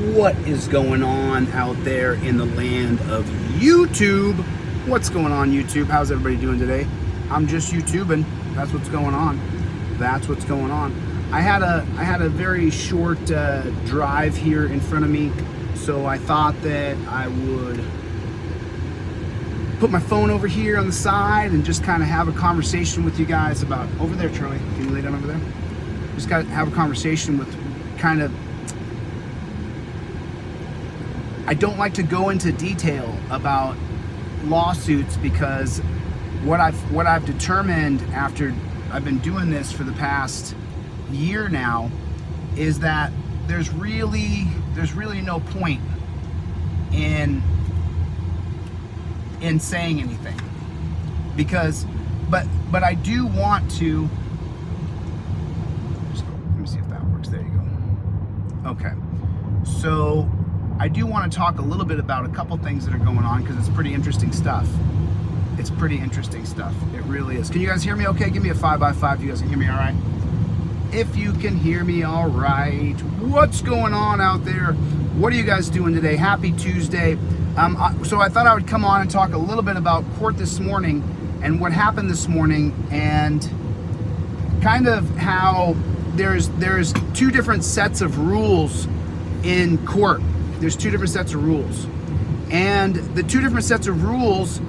What is going on out there in the land of YouTube? What's going on, YouTube? How's everybody doing today? I'm just YouTubing. That's what's going on. That's what's going on. I had a very short drive here in front of me, so I thought that I would put my phone over here on the side and just kind of have a conversation with you guys about over there, Charlie. Can you lay down over there? Just got to have a conversation with kind of. I don't like to go into detail about lawsuits because what I've determined after I've been doing this for the past year now is that there's really no point in saying anything, because but I do want to let me see if that works. There you go. Okay, so I do want to talk a little bit about a couple things that are going on because it's pretty interesting stuff. It's pretty interesting stuff. It really is. Can you guys hear me okay? Give me a 5x5 if you guys can hear me all right. If you can hear me all right. What's going on out there? What are you guys doing today? Happy Tuesday. So I thought I would come on and talk a little bit about court this morning and what happened this morning, and kind of how there's two different sets of rules in court. There's two different sets of rules, and the two different sets of rules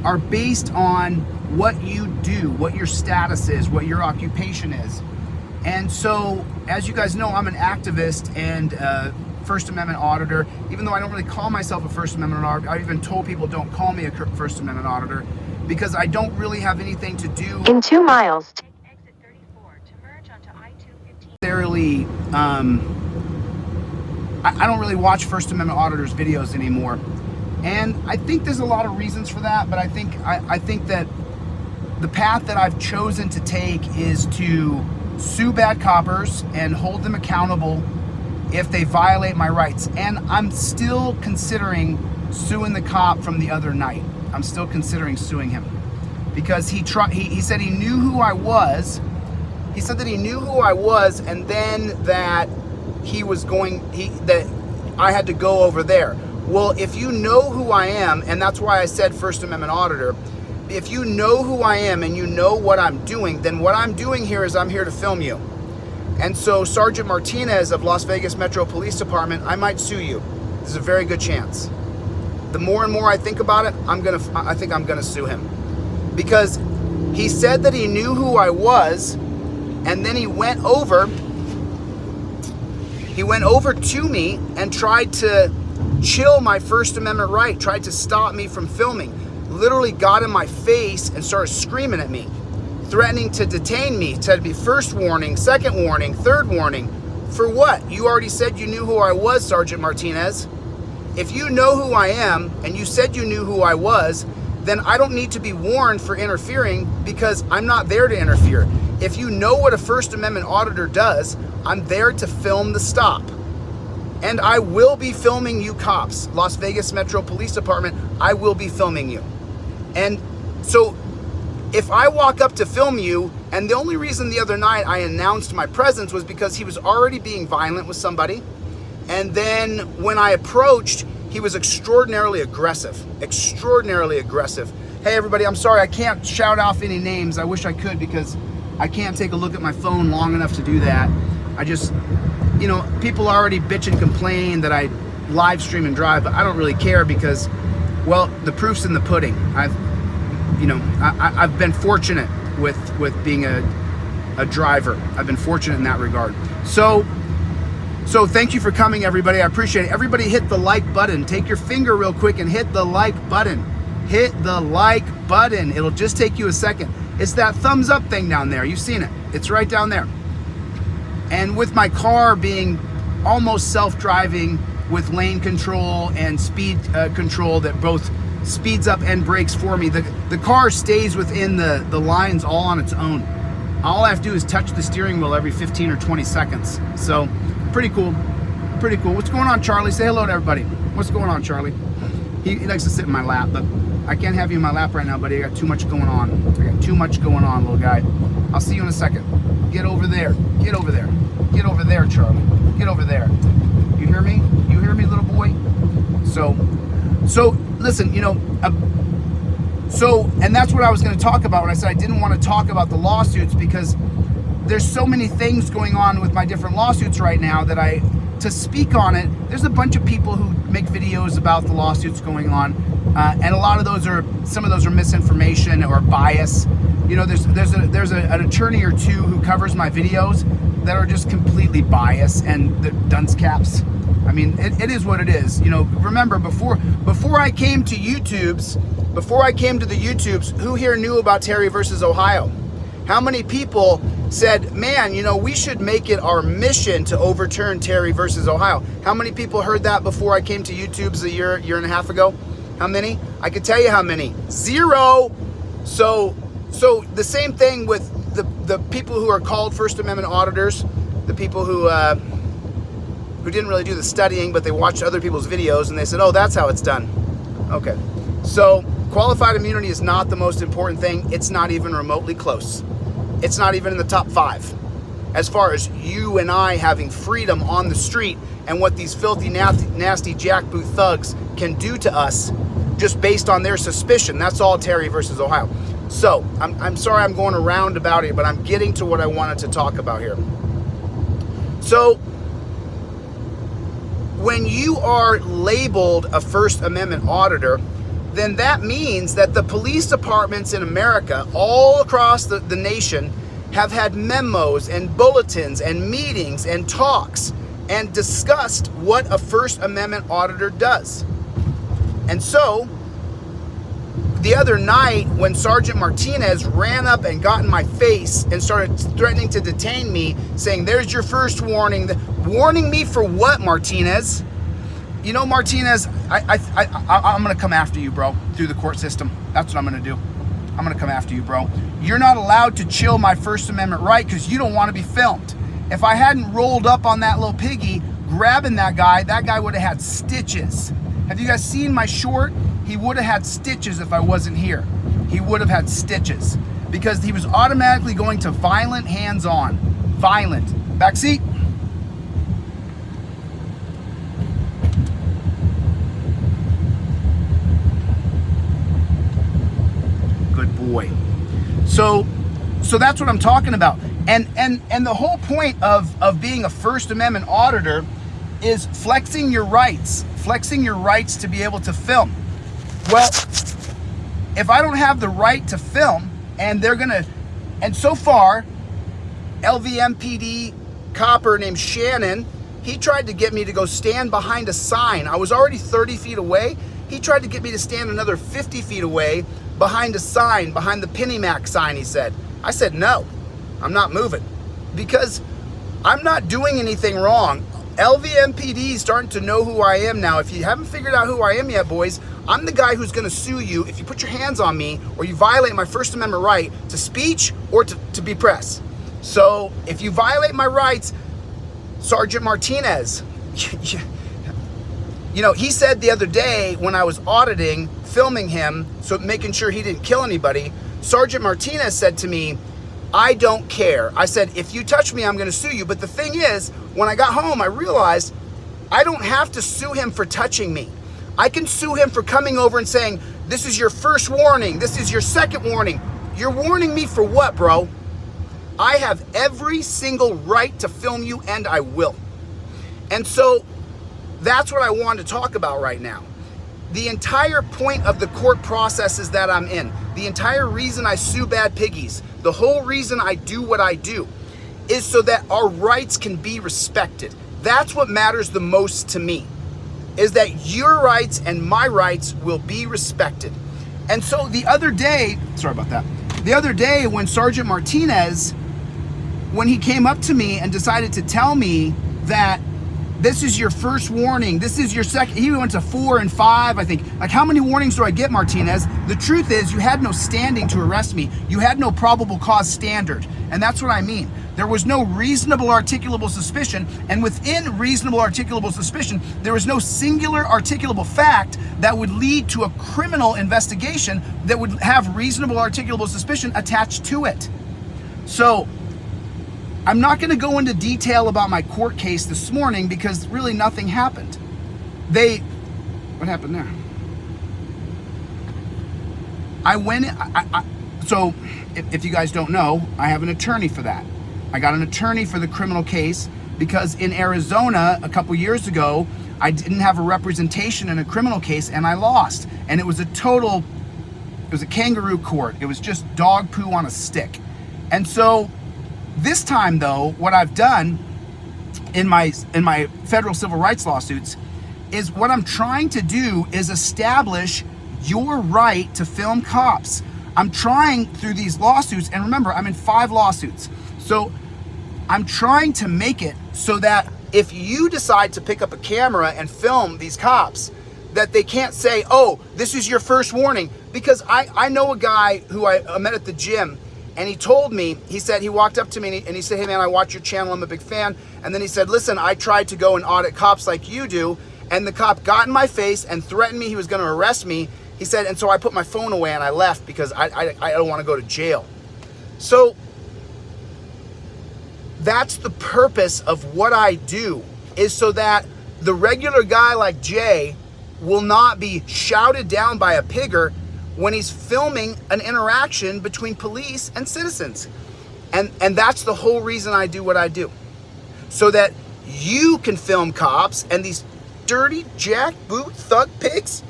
are based on what you do, what your status is, what your occupation is. And so, as you guys know, I'm an activist and First Amendment auditor, even though I don't really call myself a First Amendment auditor. I've even told people don't call me a First Amendment auditor because I don't really have anything to do. In 2 miles, take exit 34 to merge onto I-215. Necessarily, I don't really watch First Amendment auditors' videos anymore, and I think there's a lot of reasons for that. But I think that the path that I've chosen to take is to sue bad coppers and hold them accountable if they violate my rights. And I'm still considering suing the cop from the other night. I'm still considering suing him because he said he knew who I was. He said that he knew who I was, and then that that I had to go over there. Well, if you know who I am, and that's why I said First Amendment auditor, if you know who I am and you know what I'm doing, then what I'm doing here is I'm here to film you. And so Sergeant Martinez of Las Vegas Metro Police Department, I might sue you. There's a very good chance. The more and more I think about it, I think I'm gonna sue him, because he said that he knew who I was, and then he went over to me and tried to chill my First Amendment right, tried to stop me from filming, literally got in my face and started screaming at me, threatening to detain me, said to be first warning, second warning, third warning. For what? You already said you knew who I was, Sergeant Martinez. If you know who I am and you said you knew who I was, then I don't need to be warned for interfering because I'm not there to interfere. If you know what a First Amendment auditor does, I'm there to film the stop. And I will be filming you cops. Las Vegas Metro Police Department, I will be filming you. And so if I walk up to film you, and the only reason the other night I announced my presence was because he was already being violent with somebody. And then when I approached, he was extraordinarily aggressive. Extraordinarily aggressive. Hey everybody, I'm sorry, I can't shout off any names. I wish I could because I can't take a look at my phone long enough to do that. I just, people already bitch and complain that I live stream and drive, but I don't really care because, well, the proof's in the pudding. I've been fortunate with being a driver. I've been fortunate in that regard. So thank you for coming, everybody. I appreciate it. Everybody hit the like button. Take your finger real quick and hit the like button. Hit the like button. It'll just take you a second. It's that thumbs up thing down there. You've seen it. It's right down there. And with my car being almost self-driving with lane control and speed control that both speeds up and brakes for me, the car stays within the lines all on its own. All I have to do is touch the steering wheel every 15 or 20 seconds. So pretty cool. Pretty cool. What's going on, Charlie? Say hello to everybody. What's going on, Charlie? He likes to sit in my lap, but I can't have you in my lap right now, buddy. I got too much going on. I got too much going on, little guy. I'll see you in a second. Get over there. Get over there. Get over there, Charlie. Get over there. You hear me? You So listen, and that's what I was going to talk about when I said I didn't want to talk about the lawsuits, because there's so many things going on with my different lawsuits right now that to speak on it, there's a bunch of people who make videos about the lawsuits going on, and a lot of some of those are misinformation or bias. There's an attorney or two who covers my videos that are just completely biased, and the dunce caps. I mean, it is what it is. Remember, before I came to the YouTubes, who here knew about Terry versus Ohio? How many people said, man, we should make it our mission to overturn Terry versus Ohio? How many people heard that before I came to YouTube's a year and a half ago? How many? I could tell you how many. 0. So the same thing with the people who are called First Amendment auditors, the people who didn't really do the studying, but they watched other people's videos and they said, oh, that's how it's done. Okay. So qualified immunity is not the most important thing. It's not even remotely close. It's not even in the top 5. As far as you and I having freedom on the street and what these filthy, nasty jackboot thugs can do to us just based on their suspicion. That's all Terry versus Ohio. So I'm sorry I'm going around about it, but I'm getting to what I wanted to talk about here. So when you are labeled a First Amendment auditor, then that means that the police departments in America, all across the nation, have had memos and bulletins and meetings and talks and discussed what a First Amendment auditor does. And so, the other night when Sergeant Martinez ran up and got in my face and started threatening to detain me, saying, there's your first warning. Warning me for what, Martinez? Martinez, I'm going to come after you, bro, through the court system. That's what I'm going to do. I'm going to come after you, bro. You're not allowed to chill my First Amendment right because you don't want to be filmed. If I hadn't rolled up on that little piggy, grabbing that guy would have had stitches. Have you guys seen my short? He would have had stitches if I wasn't here. He would have had stitches because he was automatically going to violent hands-on. Violent. Back seat. Boy. So that's what I'm talking about. And the whole point of being a First Amendment auditor is flexing your rights to be able to film. Well, if I don't have the right to film and so far, LVMPD copper named Shannon, he tried to get me to go stand behind a sign. I was already 30 feet away. He tried to get me to stand another 50 feet away behind a sign, behind the PennyMac sign, he said. I said, no, I'm not moving because I'm not doing anything wrong. LVMPD is starting to know who I am now. If you haven't figured out who I am yet, boys, I'm the guy who's going to sue you if you put your hands on me or you violate my First Amendment right to speech or to be press. So if you violate my rights, Sergeant Martinez, he said the other day when I was auditing, filming him, so making sure he didn't kill anybody, Sergeant Martinez said to me, I don't care. I said, if you touch me, I'm going to sue you. But the thing is, when I got home, I realized I don't have to sue him for touching me. I can sue him for coming over and saying, this is your first warning. This is your second warning. You're warning me for what, bro? I have every single right to film you, and I will. And so that's what I want to talk about right now. The entire point of the court processes that I'm in, the entire reason I sue bad piggies, the whole reason I do what I do is so that our rights can be respected. That's what matters the most to me, is that your rights and my rights will be respected. And so the other day when Sergeant Martinez, when he came up to me and decided to tell me that this is your first warning, this is your second, he went to 4 and 5, I think. Like, how many warnings do I get, Martinez? The truth is, you had no standing to arrest me. You had no probable cause standard. And that's what I mean. There was no reasonable articulable suspicion, and within reasonable articulable suspicion, there was no singular articulable fact that would lead to a criminal investigation that would have reasonable articulable suspicion attached to it. So, I'm not going to go into detail about my court case this morning because really nothing happened. What happened there? I went, so if you guys don't know, I have an attorney for that. I got an attorney for the criminal case because in Arizona a couple years ago, I didn't have a representation in a criminal case and I lost. And it was a kangaroo court. It was just dog poo on a stick. And so this time though, what I've done in my federal civil rights lawsuits is what I'm trying to do is establish your right to film cops. I'm trying through these lawsuits, and remember, I'm in 5 lawsuits. So I'm trying to make it so that if you decide to pick up a camera and film these cops, that they can't say, oh, this is your first warning. Because I know a guy who I met at the gym, and he told me, he said, he walked up to me and he said, hey man, I watch your channel, I'm a big fan. And then he said, listen, I tried to go and audit cops like you do, and the cop got in my face and threatened me he was gonna arrest me. He said, and so I put my phone away and I left because I don't want to go to jail. So that's the purpose of what I do, is so that the regular guy like Jay will not be shouted down by a pigger when he's filming an interaction between police and citizens. And that's the whole reason I do what I do. So that you can film cops, and these dirty jackboot thug pigs,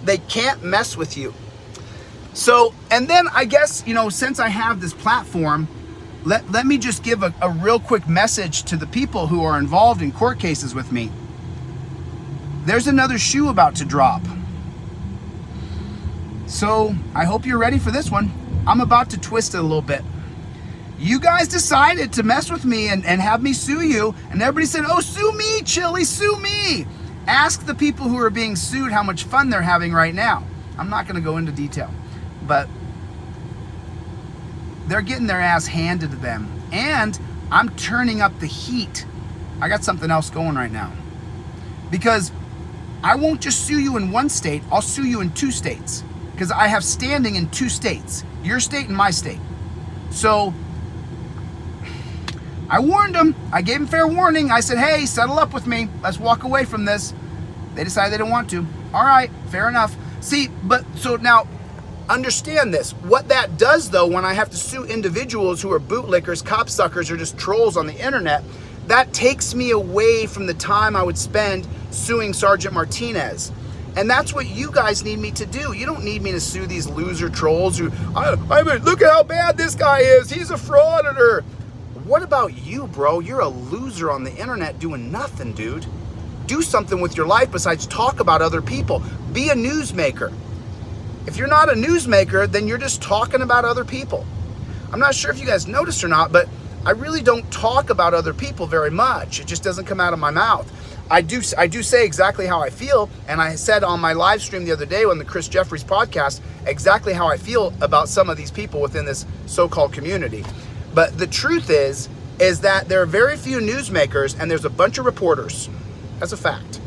they can't mess with you. So, and then I guess, you know, since I have this platform, let me just give a real quick message to the people who are involved in court cases with me. There's another shoe about to drop. So I hope you're ready for this one. I'm about to twist it a little bit. You guys decided to mess with me and have me sue you, and everybody said, oh, sue me, Chille, sue me. Ask the people who are being sued how much fun they're having right now. I'm not going to go into detail, but they're getting their ass handed to them. And I'm turning up the heat. I got something else going right now. Because I won't just sue you in one state, I'll sue you in 2 states. Because I have standing in 2 states, your state and my state. So I warned them. I gave them fair warning. I said, hey, settle up with me. Let's walk away from this. They decided they didn't want to. All right, fair enough. See, but so now understand this. What that does though, when I have to sue individuals who are bootlickers, copsuckers, or just trolls on the internet, that takes me away from the time I would spend suing Sergeant Martinez. And that's what you guys need me to do. You don't need me to sue these loser trolls who, I mean, look at how bad this guy is. He's a frauditor. What about you, bro? You're a loser on the internet doing nothing, dude. Do something with your life besides talk about other people. Be a newsmaker. If you're not a newsmaker, then you're just talking about other people. I'm not sure if you guys noticed or not, but I really don't talk about other people very much. It just doesn't come out of my mouth. I do say exactly how I feel, and I said on my live stream the other day on the Chris Jeffries podcast exactly how I feel about some of these people within this so-called community. But the truth is that there are very few newsmakers and there's a bunch of reporters. That's a fact.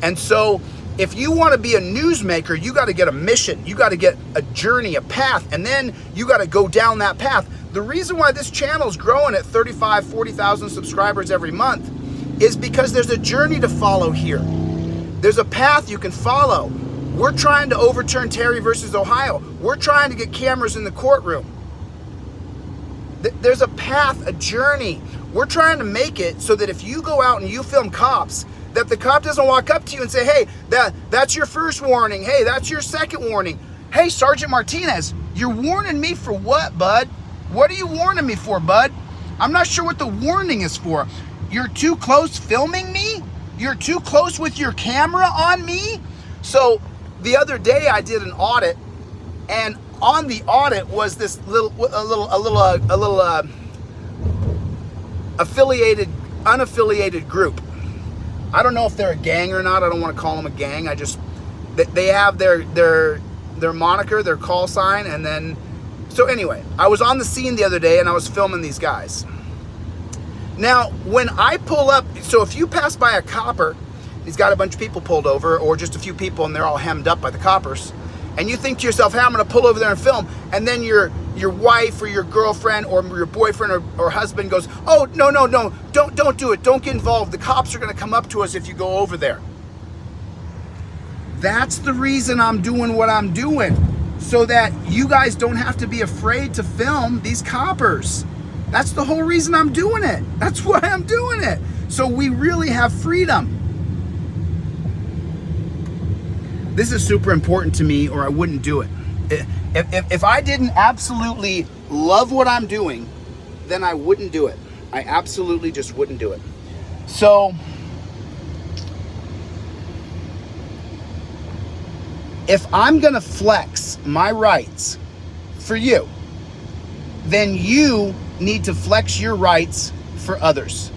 And so if you want to be a newsmaker, you got to get a mission. You got to get a journey, a path, and then you got to go down that path. The reason why this channel is growing at 35, 40,000 subscribers every month is because there's a journey to follow here. There's a path you can follow. We're trying to overturn Terry versus Ohio. We're trying to get cameras in the courtroom. There's a path, a journey. We're trying to make it so that if you go out and you film cops, that the cop doesn't walk up to you and say, hey, that's your first warning. Hey, that's your second warning. Hey, Sergeant Martinez, you're warning me for what, bud? What are you warning me for, bud? I'm not sure what the warning is for. You're too close filming me? You're too close with your camera on me? So the other day I did an audit, and on the audit was this little unaffiliated group. I don't know if they're a gang or not. I don't want to call them a gang. They have their moniker, their call sign, and then, so anyway, I was on the scene the other day and I was filming these guys. Now, when I pull up, so if you pass by a copper, he's got a bunch of people pulled over, or just a few people and they're all hemmed up by the coppers, and you think to yourself, hey, I'm gonna pull over there and film, and then your wife or your girlfriend or your boyfriend or husband goes, oh, no, don't do it, don't get involved, the cops are gonna come up to us if you go over there. That's the reason I'm doing what I'm doing, so that you guys don't have to be afraid to film these coppers. That's the whole reason I'm doing it. That's why I'm doing it. So we really have freedom. This is super important to me, or I wouldn't do it. If I didn't absolutely love what I'm doing, then I wouldn't do it. I absolutely just wouldn't do it. So if I'm gonna flex my rights for you, then you need to flex your rights for others.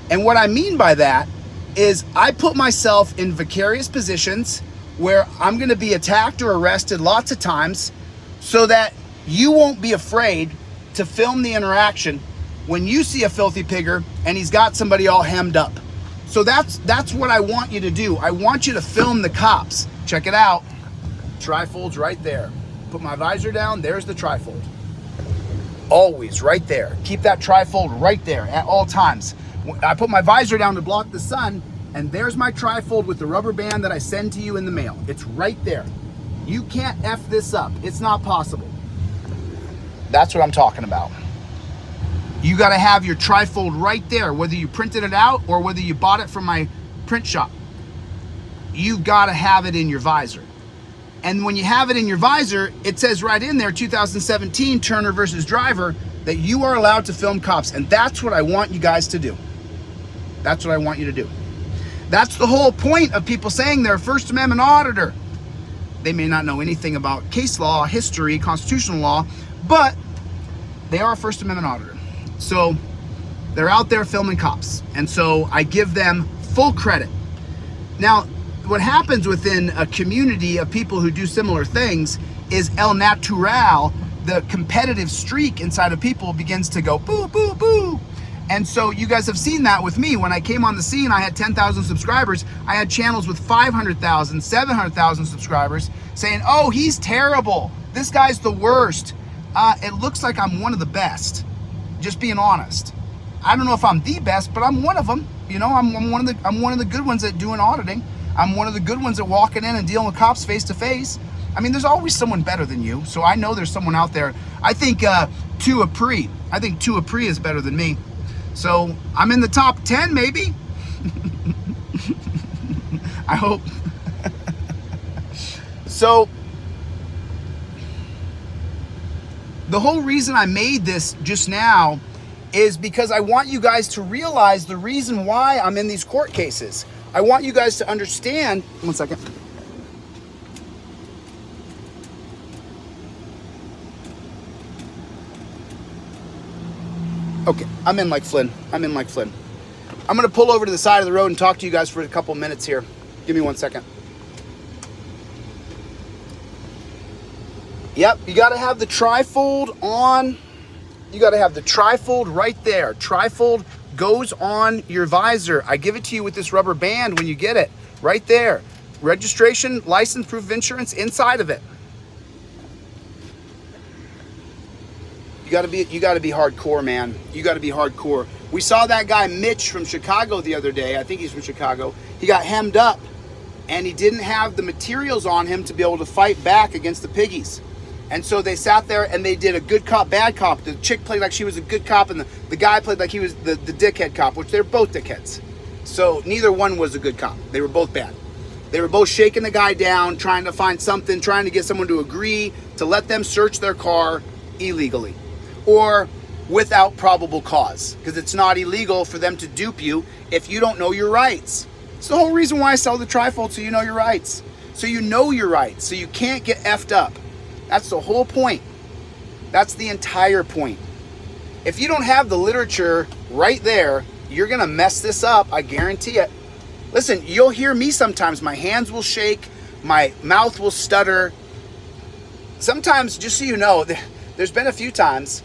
And what I mean by that is I put myself in vicarious positions where I'm gonna be attacked or arrested lots of times, so that you won't be afraid to film the interaction when you see a filthy pigger and he's got somebody all hemmed up. So that's what I want you to do. I want you to film the cops. Check it out. Trifold's right there. Put my visor down, there's the trifold. Always right there. Keep that trifold right there at all times. I put my visor down to block the sun, and there's my trifold with the rubber band that I send to you in the mail. It's right there. You can't F this up. It's not possible. That's what I'm talking about. You gotta have your trifold right there, whether you printed it out or whether you bought it from my print shop. You've gotta have it in your visor. And when you have it in your visor, it says right in there, 2017 Turner versus Driver, that you are allowed to film cops. And that's what I want you guys to do. That's what I want you to do. That's the whole point of people saying they're a First Amendment auditor. They may not know anything about case law, history, constitutional law, but they are a First Amendment auditor. So they're out there filming cops. And so I give them full credit. Now, what happens within a community of people who do similar things is el natural, the competitive streak inside of people begins to go boo, boo, boo. And so you guys have seen that with me. When I came on the scene, I had 10,000 subscribers. I had channels with 500,000, 700,000 subscribers saying, oh, he's terrible. This guy's the worst. It looks like I'm one of the best, just being honest. I don't know if I'm the best, but I'm one of them. You know, I'm one of the good ones at doing auditing. I'm one of the good ones at walking in and dealing with cops face to face. I mean, there's always someone better than you. So I know there's someone out there. I think Tua Pri is better than me. So I'm in the top 10 maybe. I hope. So the whole reason I made this just now is because I want you guys to realize the reason why I'm in these court cases. I want you guys to understand. One second. Okay, I'm in like Flynn. I'm going to pull over to the side of the road and talk to you guys for a couple minutes here. Give me 1 second. Yep, you got to have the trifold on. You got to have the trifold right there. Trifold goes on your visor. I give it to you with this rubber band when you get it. Right there. Registration, license, proof of insurance inside of it. You gotta be hardcore, man. You gotta be hardcore. We saw that guy Mitch from Chicago the other day. I think he's from Chicago. He got hemmed up and he didn't have the materials on him to be able to fight back against the piggies. And so they sat there and they did a good cop, bad cop. The chick played like she was a good cop and the guy played like he was the dickhead cop, which they're both dickheads. So neither one was a good cop. They were both bad. They were both shaking the guy down, trying to find something, trying to get someone to agree to let them search their car illegally or without probable cause, because it's not illegal for them to dupe you if you don't know your rights. It's the whole reason why I sell the trifold, so you know your rights. So you know your rights, so you can't get effed up. That's the whole point. That's the entire point. If you don't have the literature right there, you're gonna mess this up, I guarantee it. Listen, you'll hear me sometimes, my hands will shake, my mouth will stutter. Sometimes, just so you know, there's been a few times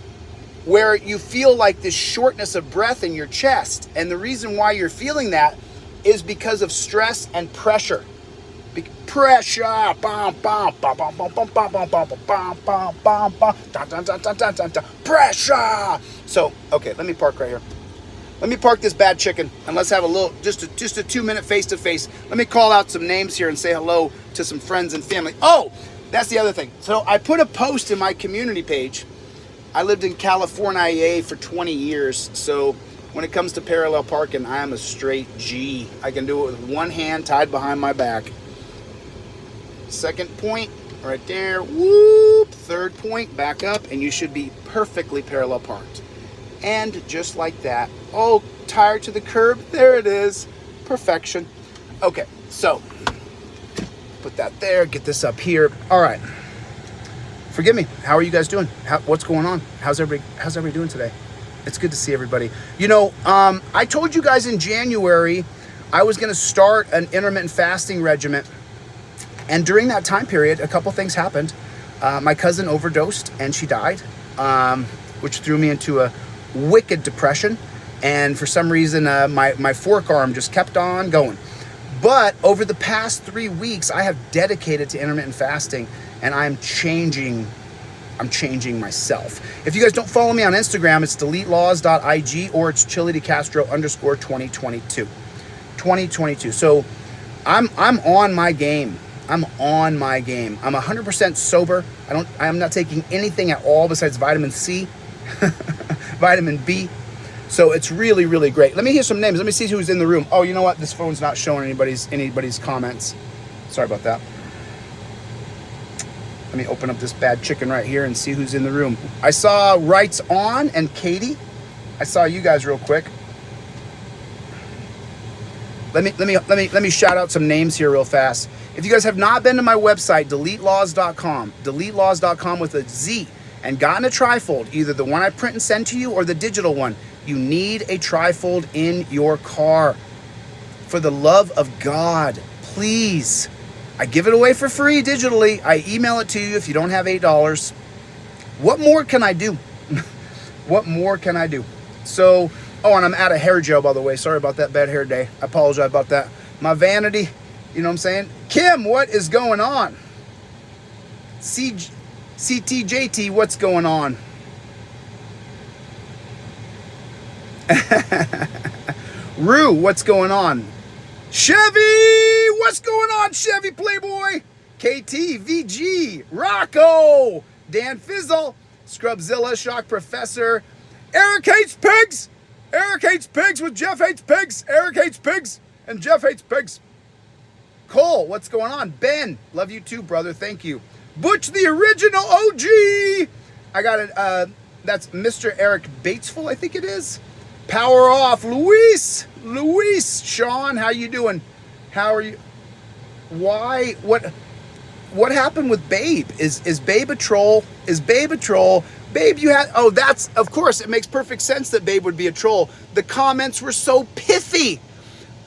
where you feel like this shortness of breath in your chest. And the reason why you're feeling that is because of stress and pressure. Pressure, pressure. So, okay, let me park right here. Let me park this bad chicken and let's have a little, just a 2-minute face-to-face. Let me call out some names here and say hello to some friends and family. Oh, that's the other thing. So I put a post in my community page. I lived in California for 20 years. So when it comes to parallel parking, I am a straight G. I can do it with one hand tied behind my back. Second point, right there. Whoop. Third point, back up, and you should be perfectly parallel parked. And just like that, oh, tire to the curb, there it is, perfection. Okay, so put that there, get this up here. All right, forgive me, how are you guys doing? What's going on? How's everybody doing today? It's good to see everybody. You know, I told you guys in January I was gonna start an intermittent fasting regimen, and during that time period, a couple things happened. My cousin overdosed and she died, which threw me into a wicked depression, and for some reason my fork arm just kept on going. But over the past 3 weeks I have dedicated to intermittent fasting, and I'm changing myself. If you guys don't follow me on Instagram, it's deletelawz.ig or it's ChilleDeCastro_2022. So I'm on my game. I'm 100% sober. I'm not taking anything at all besides vitamin C, vitamin B. So it's really, really great. Let me hear some names. Let me see who's in the room. Oh, you know what? This phone's not showing anybody's comments. Sorry about that. Let me open up this bad chicken right here and see who's in the room. I saw Rights On and Katie. I saw you guys real quick. Let me shout out some names here real fast. If you guys have not been to my website, DeleteLawz.com with a Z, and gotten a trifold, either the one I print and send to you or the digital one, you need a trifold in your car. For the love of God, please. I give it away for free digitally. I email it to you if you don't have $8. What more can I do? What more can I do? So, oh, and I'm out of hair gel, by the way. Sorry about that bad hair day. I apologize about that. My vanity, you know what I'm saying? Kim, what is going on? CTJT, what's going on? Rue, what's going on? Chevy, what's going on, Chevy Playboy? KT, VG, Rocco, Dan Fizzle, Scrubzilla, Shock Professor, Eric Hates Pigs. Eric Hates Pigs with Jeff Hates Pigs. Eric Hates Pigs and Jeff Hates Pigs. Cole, what's going on? Ben, love you too, brother. Thank you. Butch, the original OG. I got it. That's Mr. Eric Batesful, I think it is. Power off, Luis. Sean, how you doing? How are you? Why? What happened with Babe? Is Babe a troll? Is Babe a troll? Babe, you had, oh, that's, of course, it makes perfect sense that Babe would be a troll. The comments were so pithy.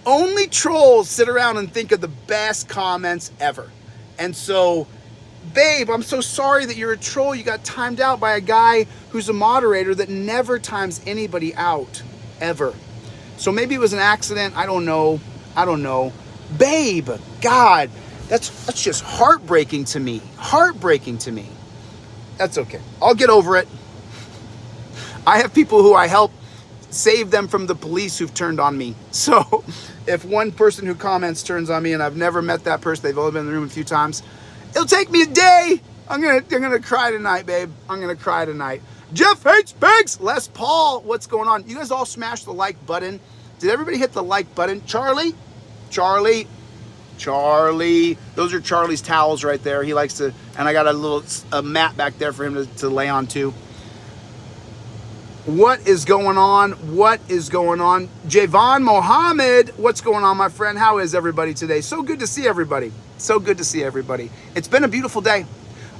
Only trolls sit around and think of the best comments ever. And so, Babe, I'm so sorry that you're a troll. You got timed out by a guy who's a moderator that never times anybody out, ever. So maybe it was an accident. I don't know. Babe, God, that's just heartbreaking to me. That's okay. I'll get over it. I have people who I help save them from the police who've turned on me. So if one person who comments turns on me and I've never met that person, they've only been in the room a few times, it'll take me a day. I'm gonna cry tonight, babe. I'm gonna cry tonight. Jeff Hates Pigs. Les Paul, what's going on? You guys all smashed the like button. Did everybody hit the like button? Charlie. Those are Charlie's towels right there. He likes to, and I got a mat back there for him to lay on too. What is going on? Javon Mohammed, what's going on, my friend? How is everybody today? So good to see everybody. It's been a beautiful day.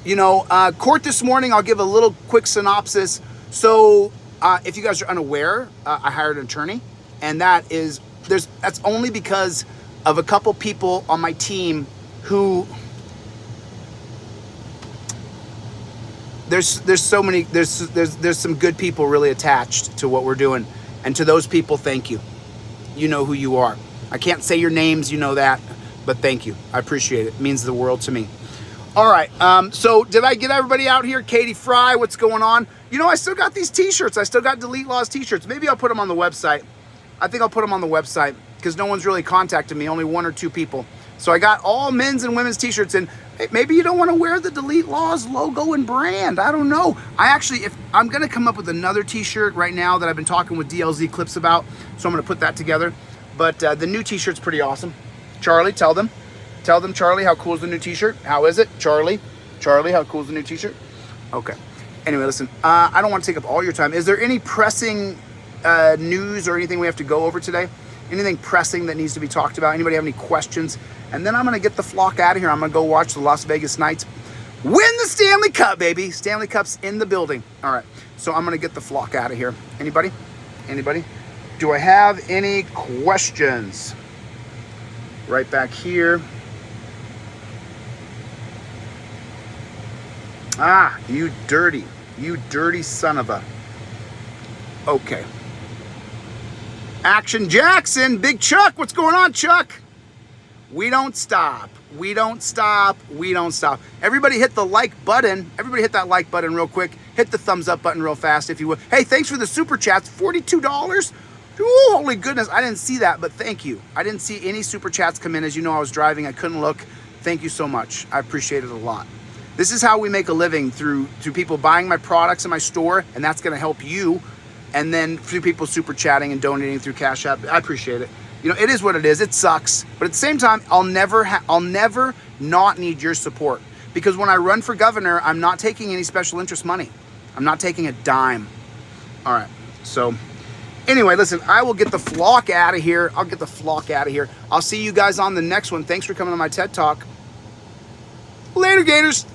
You know, court this morning, I'll give a little quick synopsis. So if you guys are unaware, I hired an attorney, and that's only because of a couple people on my team who there's some good people really attached to what we're doing, and to those people, thank you. You know who you are. I can't say your names, you know that, but thank you. I appreciate it. It means the world to me. All right, so did I get everybody out here? Katie Fry, what's going on? You know, I still got these t-shirts. I still got Delete Lawz t-shirts. Maybe I'll put them on the website. I think I'll put them on the website because no one's really contacted me, only 1 or 2 people. So I got all men's and women's t-shirts, and maybe you don't want to wear the Delete Lawz logo and brand. I don't know. If I'm going to come up with another t-shirt right now that I've been talking with DLZ Clips about, so I'm going to put that together. But the new t-shirt's pretty awesome. Charlie, tell them, Charlie, how cool is the new t-shirt? How is it? Charlie, how cool is the new t-shirt? Okay. Anyway, listen, I don't want to take up all your time. Is there any pressing news or anything we have to go over today? Anything pressing that needs to be talked about? Anybody have any questions? And then I'm going to get the flock out of here. I'm going to go watch the Las Vegas Knights win the Stanley Cup, baby. Stanley Cup's in the building. All right. So I'm going to get the flock out of here. Anybody? Do I have any questions? Right back here. Ah, you dirty son of a. Okay. Action Jackson, Big Chuck, what's going on, Chuck? We don't stop. Everybody hit the like button. Everybody hit that like button real quick. Hit the thumbs up button real fast if you would. Hey, thanks for the super chats. $42. Ooh, holy goodness. I didn't see that, but thank you. I didn't see any super chats come in. As you know, I was driving. I couldn't look. Thank you so much. I appreciate it a lot. This is how we make a living, through people buying my products in my store, and that's going to help you. And then through people super chatting and donating through Cash App. I appreciate it. You know, it is what it is. It sucks. But at the same time, I'll never not need your support. Because when I run for governor, I'm not taking any special interest money. I'm not taking a dime. All right. So anyway, listen, I will get the flock out of here. I'll see you guys on the next one. Thanks for coming to my TED Talk. Later, Gators.